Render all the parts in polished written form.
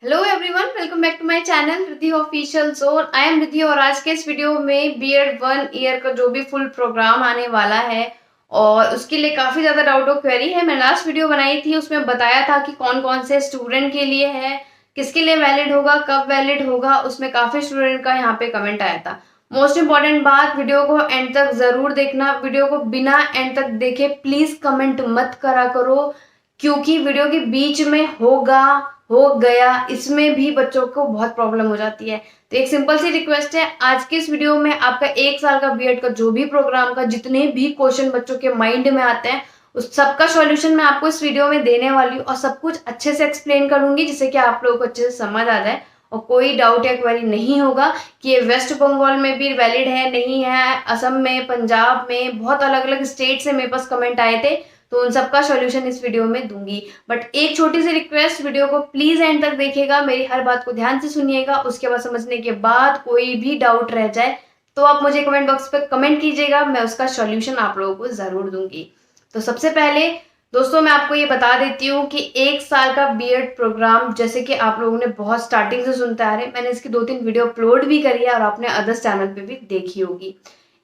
Hello everyone, welcome back to my channel Riddhi official zone. I am Riddhi और आज के इस वीडियो में बीएड 1 ईयर का जो भी फुल प्रोग्राम आने वाला है और उसके लिए काफी ज्यादा डाउट और क्वेरी है। मैं लास्ट वीडियो बनाई थी, उसमें बताया था कि कौन कौन से स्टूडेंट के लिए है, किसके लिए वैलिड होगा, कब वैलिड होगा। उसमें काफी स्टूडेंट का यहाँ पे कमेंट आया था। मोस्ट इंपॉर्टेंट बात, वीडियो को एंड तक जरूर देखना। वीडियो को बिना एंड तक देखे प्लीज कमेंट मत करा करो, क्योंकि वीडियो के बीच में होगा हो गया इसमें भी बच्चों को बहुत प्रॉब्लम हो जाती है। तो एक सिंपल सी रिक्वेस्ट है, आज के इस वीडियो में आपका 1 साल का बीएड का जो भी प्रोग्राम का जितने भी क्वेश्चन बच्चों के माइंड में आते हैं उस सबका सॉल्यूशन मैं आपको इस वीडियो में देने वाली हूँ और सब कुछ अच्छे से एक्सप्लेन करूंगी जिससे कि आप लोगों को अच्छे से समझ आ जाए और कोई डाउट या क्वेरी नहीं होगा कि ये वेस्ट बंगाल में भी वैलिड है नहीं है, असम में, पंजाब में, बहुत अलग अलग स्टेट से मेरे पास कमेंट आए थे, तो उन सबका सॉल्यूशन इस वीडियो में दूंगी। बट एक छोटी सी रिक्वेस्ट, वीडियो को प्लीज एंड तक देखिएगा, मेरी हर बात को ध्यान से सुनिएगा। उसके बाद समझने के बाद कोई भी डाउट रह जाए तो आप मुझे कमेंट बॉक्स पे कमेंट कीजिएगा, मैं उसका सॉल्यूशन आप लोगों को जरूर दूंगी। तो सबसे पहले दोस्तों मैं आपको ये बता देती हूँ कि 1 साल का बीएड प्रोग्राम जैसे कि आप लोगों ने बहुत स्टार्टिंग से सुनते आ रहे हैं, मैंने इसकी 2-3 वीडियो अपलोड भी करी है और आपने अदर्स चैनल पे भी देखी होगी।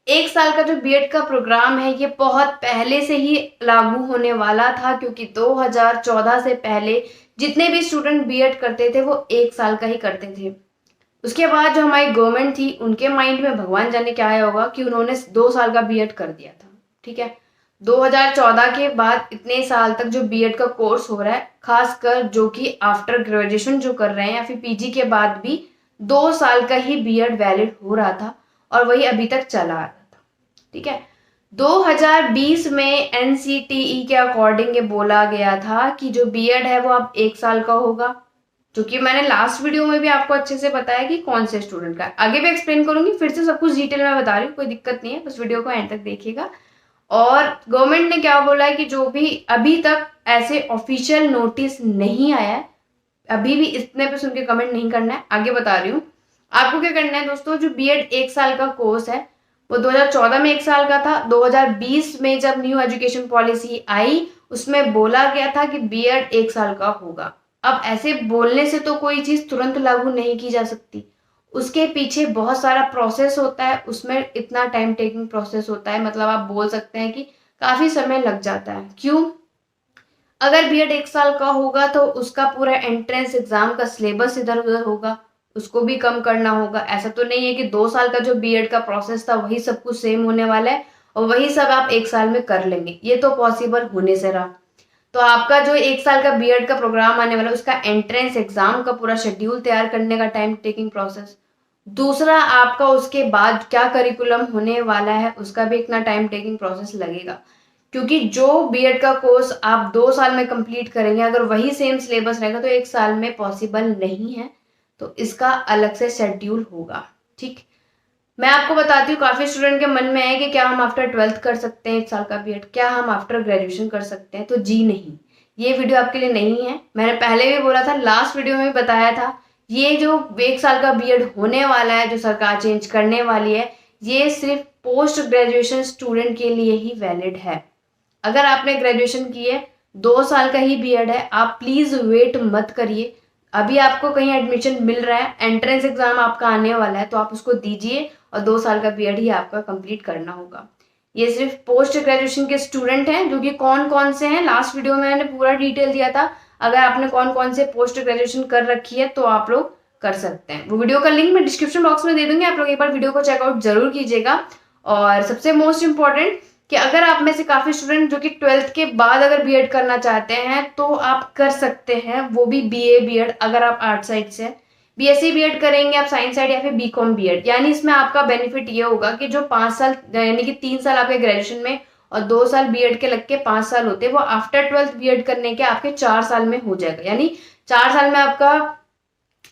1 साल का जो बीएड का प्रोग्राम है ये बहुत पहले से ही लागू होने वाला था, क्योंकि 2014 से पहले जितने भी स्टूडेंट बीएड करते थे वो 1 साल का ही करते थे। उसके बाद जो हमारी गवर्नमेंट थी उनके माइंड में भगवान जाने क्या आया होगा कि उन्होंने 2 साल का बीएड कर दिया था। ठीक है, 2014 के बाद इतने साल तक जो बीएड का कोर्स हो रहा है, खासकर जो कि आफ्टर ग्रेजुएशन जो कर रहे हैं या फिर पीजी के बाद भी 2 साल का ही बीएड वैलिड हो रहा था और वही अभी तक चला आ रहा था। ठीक है, 2020 में एनसीटीई के अकॉर्डिंग ये बोला गया था कि जो बीएड है वो अब 1 साल का होगा, जो कि मैंने लास्ट वीडियो में भी आपको अच्छे से बताया कि कौन से स्टूडेंट का। आगे भी एक्सप्लेन करूंगी, फिर से सब कुछ डिटेल में बता रही हूँ, कोई दिक्कत नहीं है, बस वीडियो को एंड तक देखिएगा। और गवर्नमेंट ने क्या बोला है कि जो भी अभी तक ऐसे ऑफिशियल नोटिस नहीं आया है, अभी भी इतने पे सुन के कमेंट नहीं करना है, आगे बता रही हूँ। आपको क्या करना है दोस्तों, जो बीएड 1 साल का कोर्स है वो 2014 में 1 साल का था। 2020 में जब न्यू एजुकेशन पॉलिसी आई उसमें बोला गया था कि बीएड 1 साल का होगा। अब ऐसे बोलने से तो कोई चीज तुरंत लागू नहीं की जा सकती, उसके पीछे बहुत सारा प्रोसेस होता है, उसमें इतना टाइम टेकिंग प्रोसेस होता है, मतलब आप बोल सकते हैं कि काफी समय लग जाता है। क्यों? अगर बीएड 1 साल का होगा तो उसका पूरा एंट्रेंस एग्जाम का सिलेबस इधर उधर होगा, उसको भी कम करना होगा। ऐसा तो नहीं है कि 2 साल का जो बीएड का प्रोसेस था वही सब कुछ सेम होने वाला है और वही सब आप 1 साल में कर लेंगे, ये तो पॉसिबल होने से रहा। तो आपका जो 1 साल का बीएड का प्रोग्राम आने वाला है उसका एंट्रेंस एग्जाम का पूरा शेड्यूल तैयार करने का टाइम टेकिंग प्रोसेस, दूसरा आपका उसके बाद क्या करिकुलम होने वाला है उसका भी इतना टाइम टेकिंग प्रोसेस लगेगा। क्योंकि जो बीएड का कोर्स आप 2 साल में कंप्लीट करेंगे अगर वही सेम सिलेबस रहेगा तो 1 साल में पॉसिबल नहीं है, तो इसका अलग से शेड्यूल होगा। ठीक, मैं आपको बताती हूँ, काफी स्टूडेंट के मन में है कि क्या हम आफ्टर 12th कर सकते हैं 1 साल का बीएड, क्या हम आफ्टर ग्रेजुएशन कर सकते हैं? तो जी नहीं, ये वीडियो आपके लिए नहीं है। मैंने पहले भी बोला था, लास्ट वीडियो में भी बताया था, ये जो 1 साल का बीएड होने वाला है जो सरकार चेंज करने वाली है, ये सिर्फ पोस्ट ग्रेजुएशन स्टूडेंट के लिए ही वैलिड है। अगर आपने ग्रेजुएशन की है, 2 साल का ही बीएड है, आप प्लीज वेट मत करिए। अभी आपको कहीं एडमिशन मिल रहा है, एंट्रेंस एग्जाम आपका आने वाला है तो आप उसको दीजिए और 2 साल का बीएड ही आपका कंप्लीट करना होगा। ये सिर्फ पोस्ट ग्रेजुएशन के स्टूडेंट हैं, जो कि कौन कौन से हैं लास्ट वीडियो में मैंने पूरा डिटेल दिया था। अगर आपने कौन कौन से पोस्ट ग्रेजुएशन कर रखी है तो आप लोग कर सकते हैं। वो वीडियो का लिंक मैं डिस्क्रिप्शन बॉक्स में दे दूंगी, आप लोग एक बार वीडियो को चेकआउट जरूर कीजिएगा। और सबसे मोस्ट इंपॉर्टेंट कि अगर आप में से काफी स्टूडेंट जो कि 12th के बाद अगर बीएड करना चाहते हैं तो आप कर सकते हैं, वो भी बीए बीएड। अगर आप आर्ट साइड से बीएससी बीएड करेंगे, आप साइंस साइड या फिर बीकॉम बीएड, यानी इसमें आपका बेनिफिट ये होगा कि जो 5 साल यानी कि 3 साल आपके ग्रेजुएशन में और 2 साल बीएड के लग के 5 साल होते हैं, वो आफ्टर 12th बीएड करने के आपके 4 साल में हो जाएगा। यानी 4 साल में आपका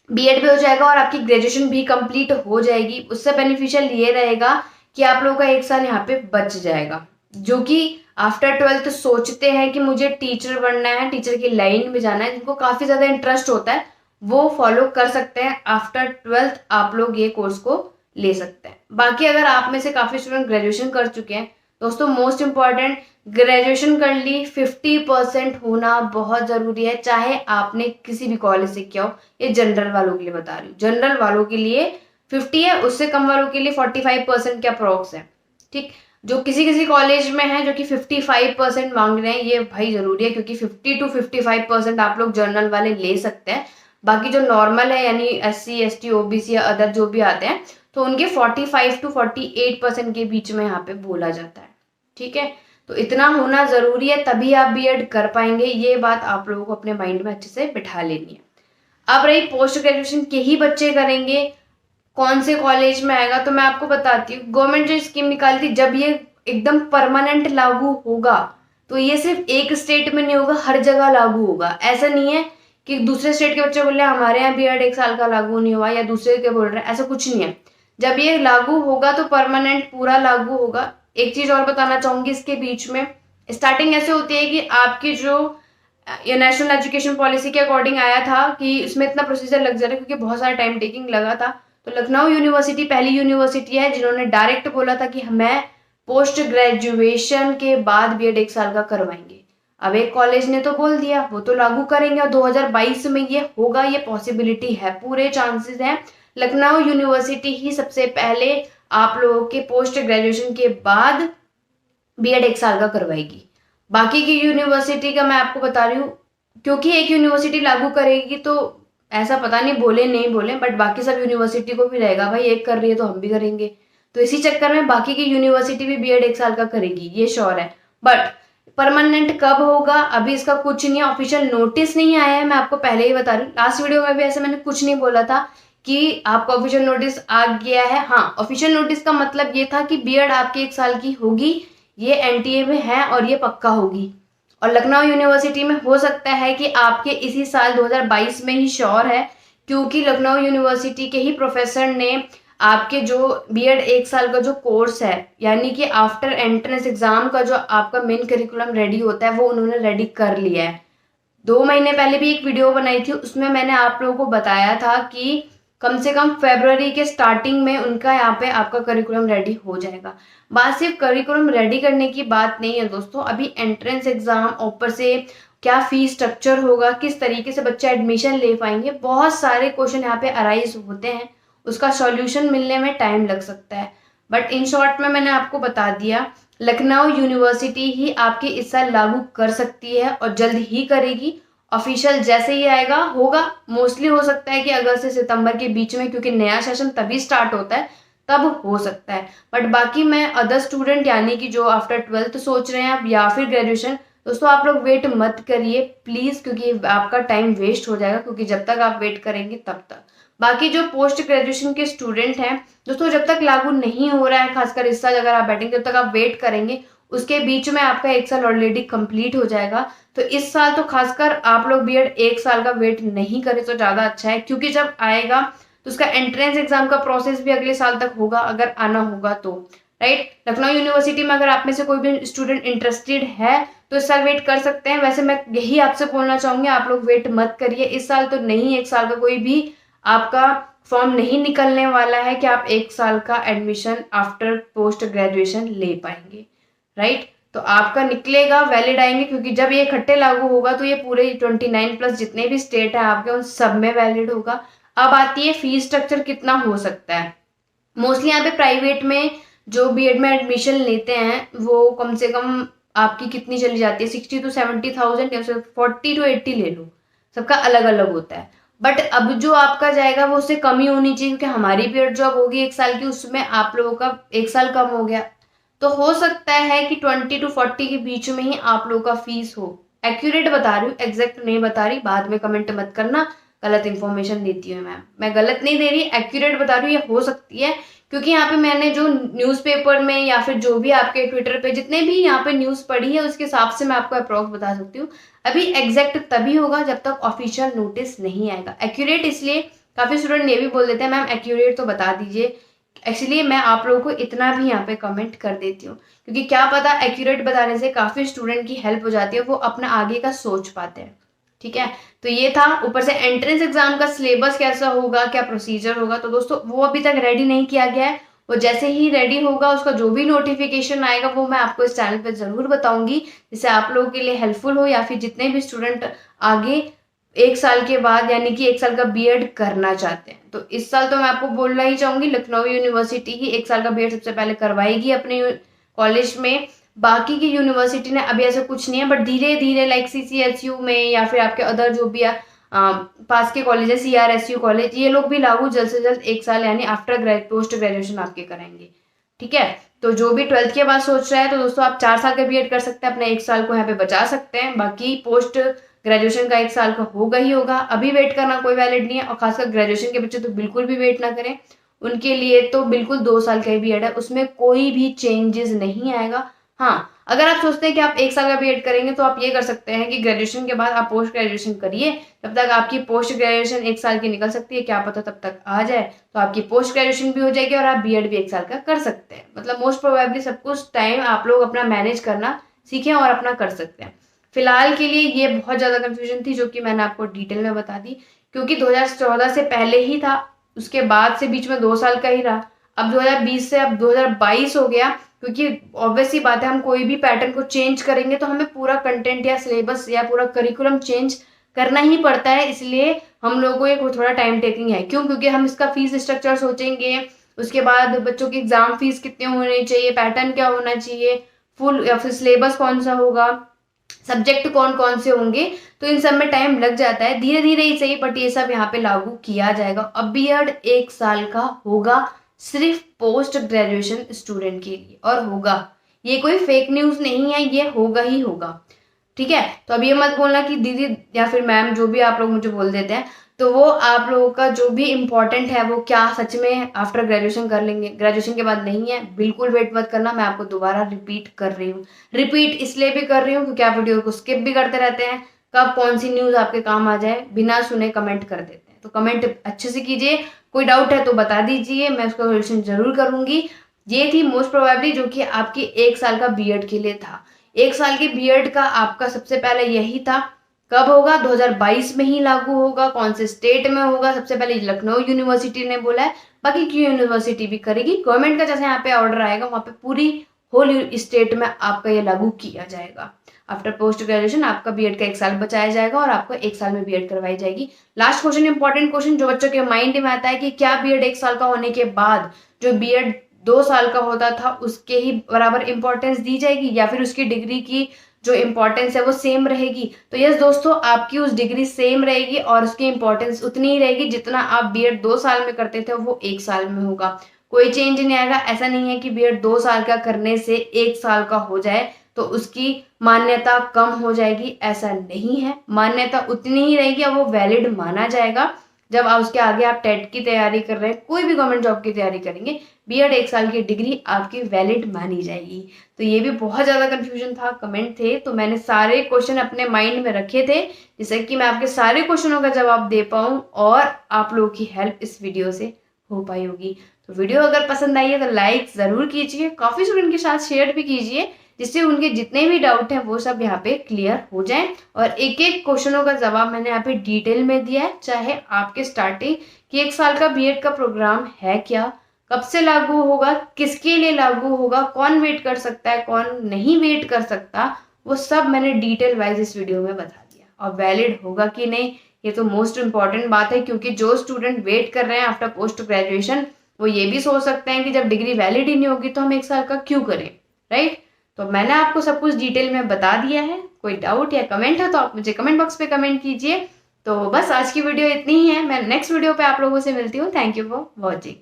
बीएड भी हो जाएगा और आपकी ग्रेजुएशन भी कंप्लीट हो जाएगी। उससे बेनिफिशियल ये रहेगा कि आप लोगों का 1 साल यहाँ पे बच जाएगा। जो कि आफ्टर 12th सोचते हैं कि मुझे टीचर बनना है, टीचर की लाइन में जाना है, जिनको काफी ज्यादा इंटरेस्ट होता है वो फॉलो कर सकते हैं। आफ्टर 12th आप लोग ये कोर्स को ले सकते हैं। बाकी अगर आप में से काफी स्टूडेंट ग्रेजुएशन कर चुके हैं दोस्तों मोस्ट इम्पॉर्टेंट, ग्रेजुएशन कर ली, 50% होना बहुत ज़रूरी है, चाहे आपने किसी भी कॉलेज से किया हो। ये जनरल वालों के लिए बता रही हूँ, जनरल वालों के लिए 50 है, उससे कम वालों के लिए 45% के अप्रॉक्स है। ठीक, जो किसी किसी कॉलेज में है जो कि 55% मांग रहे हैं, ये भाई जरूरी है, क्योंकि 50 to 55% आप लोग जर्नल वाले ले सकते हैं। बाकी जो नॉर्मल है यानी SC ST OBC या अदर जो भी आते हैं, तो उनके 45 to 48% के बीच में यहाँ पे बोला जाता है। ठीक है, तो इतना होना जरूरी है, तभी आप बीएड कर पाएंगे। ये बात आप लोगों को अपने माइंड में अच्छे से बिठा लेनी है। अब रही पोस्ट ग्रेजुएशन के ही बच्चे करेंगे, कौन से कॉलेज में आएगा, तो मैं आपको बताती हूँ। गवर्नमेंट जो स्कीम निकाली थी, जब ये एकदम परमानेंट लागू होगा, तो ये सिर्फ एक स्टेट में नहीं होगा, हर जगह लागू होगा। ऐसा नहीं है कि दूसरे स्टेट के बच्चे बोल रहे हैं हमारे यहाँ बीएड 1 साल का लागू नहीं हुआ, या दूसरे के बोल रहे हैं, ऐसा कुछ नहीं है। जब ये लागू होगा तो परमानेंट पूरा लागू होगा। एक चीज और बताना चाहूंगी, इसके बीच में स्टार्टिंग ऐसे होती है कि आपकी जो ये नेशनल एजुकेशन पॉलिसी के अकॉर्डिंग आया था कि इसमें इतना प्रोसीजर लग जा रहा है, क्योंकि बहुत सारा टाइम टेकिंग लगा था। तो लखनऊ यूनिवर्सिटी पहली यूनिवर्सिटी है जिन्होंने डायरेक्ट बोला था कि मैं पोस्ट ग्रेजुएशन के बाद बीएड 1 साल का करवाएंगे। अब एक कॉलेज ने तो बोल दिया, वो तो लागू करेंगे और 2022 में ये होगा, ये पॉसिबिलिटी है, पूरे चांसेस हैं। लखनऊ यूनिवर्सिटी ही सबसे पहले आप लोगों के पोस्ट ग्रेजुएशन के बाद बीएड 1 साल का करवाएगी। बाकी की यूनिवर्सिटी का मैं आपको बता रही हूँ, क्योंकि एक यूनिवर्सिटी लागू करेगी तो ऐसा पता नहीं बोले नहीं बोले, बट बाकी सब यूनिवर्सिटी को भी रहेगा भाई, एक कर रही है तो हम भी करेंगे। तो इसी चक्कर में बाकी की यूनिवर्सिटी भी बीएड 1 साल का करेगी, ये श्योर है। बट परमानेंट कब होगा अभी इसका कुछ नहीं है, ऑफिशियल नोटिस नहीं आया है, मैं आपको पहले ही बता रही हूँ। लास्ट वीडियो में भी ऐसे मैंने कुछ नहीं बोला था कि आपका ऑफिशियल नोटिस आ गया है। हाँ, ऑफिशियल नोटिस का मतलब ये था कि बीएड आपकी 1 साल की होगी, ये एनटीए में है और ये पक्का होगी। और लखनऊ यूनिवर्सिटी में हो सकता है कि आपके इसी साल 2022 में ही श्योर है, क्योंकि लखनऊ यूनिवर्सिटी के ही प्रोफेसर ने आपके जो बीएड 1 साल का जो कोर्स है, यानी कि आफ्टर एंट्रेंस एग्जाम का जो आपका मेन करिकुलम रेडी होता है, वो उन्होंने रेडी कर लिया है। 2 महीने पहले भी एक वीडियो बनाई थी, उसमें मैंने आप लोगों को बताया था कि कम से कम फरवरी के स्टार्टिंग में उनका यहाँ पे आपका करिकुलम रेडी हो जाएगा। बात सिर्फ करिकुलम रेडी करने की बात नहीं है दोस्तों, अभी एंट्रेंस एग्जाम, ऊपर से क्या फीस स्ट्रक्चर होगा, किस तरीके से बच्चे एडमिशन ले पाएंगे, बहुत सारे क्वेश्चन यहाँ पे अराइज होते हैं, उसका सॉल्यूशन मिलने में टाइम लग सकता है। बट इन शॉर्ट में मैंने आपको बता दिया, लखनऊ यूनिवर्सिटी ही आपकी इस साल लागू कर सकती है और जल्द ही करेगी। ऑफिशियल जैसे ही आएगा होगा, मोस्टली हो सकता है कि अगस्त से सितंबर के बीच में, क्योंकि नया सेशन तभी स्टार्ट होता है, तब हो सकता है। बट बाकी मैं अदर स्टूडेंट यानी कि जो आफ्टर 12th सोच रहे हैं या फिर ग्रेजुएशन, दोस्तों आप लोग वेट मत करिए प्लीज, क्योंकि आपका टाइम वेस्ट हो जाएगा, क्योंकि जब तक आप वेट करेंगे तब तक। बाकी जो पोस्ट ग्रेजुएशन के स्टूडेंट हैं दोस्तों, जब तक लागू नहीं हो रहा है, खासकर इस साल अगर आप बैठेंगे, जब तक आप वेट करेंगे, उसके बीच में आपका 1 साल ऑलरेडी कंप्लीट हो जाएगा। तो इस साल तो खासकर आप लोग बीएड 1 साल का वेट नहीं करें तो ज्यादा अच्छा है, क्योंकि जब आएगा तो उसका एंट्रेंस एग्जाम का प्रोसेस भी अगले साल तक होगा, अगर आना होगा तो। राइट, लखनऊ यूनिवर्सिटी में अगर आप में से कोई भी स्टूडेंट इंटरेस्टेड है तो इस साल वेट कर सकते हैं। वैसे मैं यही आपसे बोलना चाहूंगी, आप लोग वेट मत करिए, इस साल तो नहीं, 1 साल का कोई भी आपका फॉर्म नहीं निकलने वाला है कि आप 1 साल का एडमिशन आफ्टर पोस्ट ग्रेजुएशन ले पाएंगे। राइट, तो आपका निकलेगा, वैलिड आएंगे, क्योंकि जब ये इकट्ठे लागू होगा तो ये पूरे 29+ जितने भी स्टेट है आपके, उन सब में वैलिड होगा। अब आती है फीस स्ट्रक्चर कितना हो सकता है। मोस्टली यहाँ पे प्राइवेट में जो बीएड में एडमिशन लेते हैं वो कम से कम आपकी कितनी चली जाती है, 60 to 70,000 या फिर 40 to 80 ले लो, सबका अलग अलग होता है। बट अब जो आपका जाएगा वो उससे कम ही होनी चाहिए, क्योंकि हमारी बीएड जॉब होगी 1 साल की, उसमें आप लोगों का 1 साल कम हो गया, तो हो सकता है कि 20 to 40 के बीच में ही आप लोगों का फीस हो। एक्यूरेट बता रही हूँ, एग्जैक्ट नहीं बता रही, बाद में कमेंट मत करना गलत इन्फॉर्मेशन देती हूँ मैम, मैं गलत नहीं दे रही, एक्यूरेट बता रही हूँ, ये हो सकती है। क्योंकि यहाँ पे मैंने जो न्यूज़पेपर में या फिर जो भी आपके ट्विटर पे जितने भी यहाँ पे न्यूज़ पढ़ी है, उसके हिसाब से मैं आपको अप्रॉक्स बता सकती हूँ। अभी एग्जैक्ट तभी होगा जब तक ऑफिशियल नोटिस नहीं आएगा। एक्यूरेट इसलिए, काफी स्टूडेंट ये भी बोल देते हैं मैम एक्यूरेट तो बता दीजिए, एक्चुअली मैं आप लोगों को इतना भी यहाँ पे कमेंट कर देती हूँ, क्योंकि क्या पता एक्यूरेट बताने से काफी स्टूडेंट की हेल्प हो जाती है, वो अपना आगे का सोच पाते हैं। ठीक है, तो ये था। ऊपर से एंट्रेंस एग्जाम का सिलेबस कैसा होगा, क्या प्रोसीजर होगा, तो दोस्तों वो अभी तक रेडी नहीं किया गया है, वो जैसे ही रेडी होगा उसका जो भी नोटिफिकेशन आएगा वो मैं आपको इस चैनल पे ज़रूर बताऊंगी, जिससे आप लोगों के लिए हेल्पफुल हो, या फिर जितने भी स्टूडेंट आगे 1 साल के बाद यानी कि 1 साल का बीएड करना चाहते हैं। तो इस साल तो मैं आपको बोलना ही चाहूंगी, लखनऊ यूनिवर्सिटी ही 1 साल का बीएड सबसे पहले करवाएगी अपने कॉलेज में। बाकी की यूनिवर्सिटी ने अभी ऐसा कुछ नहीं है, बट धीरे धीरे लाइक CCSU में या फिर आपके अदर जो भी पास के कॉलेज है, CRSU कॉलेज, ये लोग भी लागू जल्द से जल्द 1 साल यानी आफ्टर पोस्ट ग्रेजुएशन आपके कराएंगे। ठीक है, तो जो भी 12th के बाद सोच रहा है तो दोस्तों आप 4 साल का बीएड कर सकते हैं, अपने 1 साल को यहाँ पे बचा सकते हैं। बाकी पोस्ट ग्रेजुएशन का 1 साल का होगा ही होगा, अभी वेट करना कोई वैलिड नहीं है। और खासकर ग्रेजुएशन के बच्चे तो बिल्कुल भी वेट ना करें, उनके लिए तो बिल्कुल 2 साल का ही बीएड है, उसमें कोई भी चेंजेस नहीं आएगा। हाँ, अगर आप सोचते हैं कि आप 1 साल का बीएड करेंगे तो आप ये कर सकते हैं कि ग्रेजुएशन के बाद आप पोस्ट ग्रेजुएशन करिए, तब तक आपकी पोस्ट ग्रेजुएशन 1 साल की निकल सकती है, क्या पता तब तक आ जाए तो आपकी पोस्ट ग्रेजुएशन भी हो जाएगी और आप बीएड भी 1 साल का कर सकते हैं। मतलब मोस्ट प्रोबेबली सब कुछ टाइम आप लोग अपना मैनेज करना सीखें और अपना कर सकते हैं। फिलहाल के लिए ये बहुत ज़्यादा कन्फ्यूजन थी जो कि मैंने आपको डिटेल में बता दी, क्योंकि 2014 से पहले ही था, उसके बाद से बीच में 2 साल का ही रहा, अब 2020 से अब 2022 हो गया। क्योंकि ऑब्वियस सी बात है, हम कोई भी पैटर्न को चेंज करेंगे तो हमें पूरा कंटेंट या सिलेबस या पूरा करिकुलम चेंज करना ही पड़ता है, इसलिए हम लोगों को ये थोड़ा टाइम टेकिंग है। क्यों? क्योंकि हम इसका फीस स्ट्रक्चर सोचेंगे, उसके बाद बच्चों की एग्जाम फीस कितने होने चाहिए, पैटर्न क्या होना चाहिए, फुल या फिर सिलेबस कौन सा होगा, सब्जेक्ट कौन कौन से होंगे, तो इन सब में टाइम लग जाता है। धीरे धीरे ही सही, बट ये सब यहाँ पे लागू किया जाएगा। अब बीएड 1 साल का होगा सिर्फ पोस्ट ग्रेजुएशन स्टूडेंट के लिए, और होगा, ये कोई फेक न्यूज नहीं है, ये होगा ही होगा। ठीक है, तो अब ये मत बोलना कि दीदी या फिर मैम जो भी आप लोग मुझे बोल देते हैं, तो वो आप लोगों का जो भी इम्पोर्टेंट है वो क्या सच में आफ्टर ग्रेजुएशन कर लेंगे, ग्रेजुएशन के बाद नहीं है। बिल्कुल वेट मत करना, मैं आपको दोबारा रिपीट कर रही हूँ। रिपीट इसलिए भी कर रही हूँ क्योंकि आप वीडियो को स्किप भी करते रहते हैं, कब कौन सी न्यूज आपके काम आ जाए बिना सुने कमेंट कर देते हैं। तो कमेंट अच्छे से कीजिए, कोई डाउट है तो बता दीजिए, मैं उसका सोल्यूशन जरूर करूंगी। ये थी मोस्ट प्रोबेबली जो कि आपके 1 साल का बीएड के लिए था। 1 साल के बीएड का आपका सबसे पहले यही था। कब होगा? 2022 में ही लागू होगा। कौन से स्टेट में होगा? सबसे पहले लखनऊ यूनिवर्सिटी ने बोला है, बाकी की यूनिवर्सिटी भी करेगी। गवर्नमेंट का जैसे यहाँ पे ऑर्डर आएगा वहां पे पूरी होल स्टेट में आपका ये लागू किया जाएगा। आफ्टर पोस्ट ग्रेजुएशन आपका बीएड का 1 साल बचाया जाएगा और आपको 1 साल में बीएड करवाई जाएगी। लास्ट क्वेश्चन, इंपॉर्टेंट क्वेश्चन जो बच्चों के माइंड में आता है कि क्या बीएड 1 साल का होने के बाद जो बीएड 2 साल का होता था उसके ही बराबर इंपॉर्टेंस दी जाएगी, या फिर उसकी डिग्री की जो इंपॉर्टेंस है वो सेम रहेगी? तो यस दोस्तों, आपकी उस डिग्री सेम रहेगी और उसकी इंपॉर्टेंस उतनी ही रहेगी जितना आप बीएड 2 साल में करते थे वो 1 साल में होगा। कोई चेंज नहीं आएगा। ऐसा नहीं है कि बीएड 2 साल का करने से 1 साल का हो जाए तो उसकी मान्यता कम हो जाएगी, ऐसा नहीं है। मान्यता उतनी ही रहेगी और वो वैलिड माना जाएगा। जब आप उसके आगे आप टेट की तैयारी कर रहे हैं, कोई भी गवर्नमेंट जॉब की तैयारी करेंगे, बीएड 1 साल की डिग्री आपकी वैलिड मानी जाएगी। तो ये भी बहुत ज़्यादा कंफ्यूजन था, कमेंट थे, तो मैंने सारे क्वेश्चन अपने माइंड में रखे थे जिससे कि मैं आपके सारे क्वेश्चनों का जवाब दे पाऊँ और आप लोगों की हेल्प इस वीडियो से हो पाई होगी। तो वीडियो अगर पसंद आई है तो लाइक ज़रूर कीजिए, काफ़ी स्टूडेंट के साथ शेयर भी कीजिए, जिससे उनके जितने भी डाउट हैं वो सब यहाँ पे क्लियर हो जाएं। और एक एक क्वेश्चनों का जवाब मैंने यहाँ पे डिटेल में दिया है, चाहे आपके स्टार्टिंग कि 1 साल का बीएड का प्रोग्राम है क्या, कब से लागू होगा, किसके लिए लागू होगा, कौन वेट कर सकता है, कौन नहीं वेट कर सकता, वो सब मैंने डिटेल वाइज इस वीडियो में बता दिया। और वैलिड होगा कि नहीं ये तो मोस्ट इम्पॉर्टेंट बात है, क्योंकि जो स्टूडेंट वेट कर रहे हैं आफ्टर पोस्ट ग्रेजुएशन वो ये भी सोच सकते हैं कि जब डिग्री वैलिड ही नहीं होगी तो हम 1 साल का क्यों करें, राइट? तो मैंने आपको सब कुछ डिटेल में बता दिया है। कोई डाउट या कमेंट है तो आप मुझे कमेंट बॉक्स पे कमेंट कीजिए। तो बस आज की वीडियो इतनी ही है, मैं नेक्स्ट वीडियो पे आप लोगों से मिलती हूँ। Thank you for watching.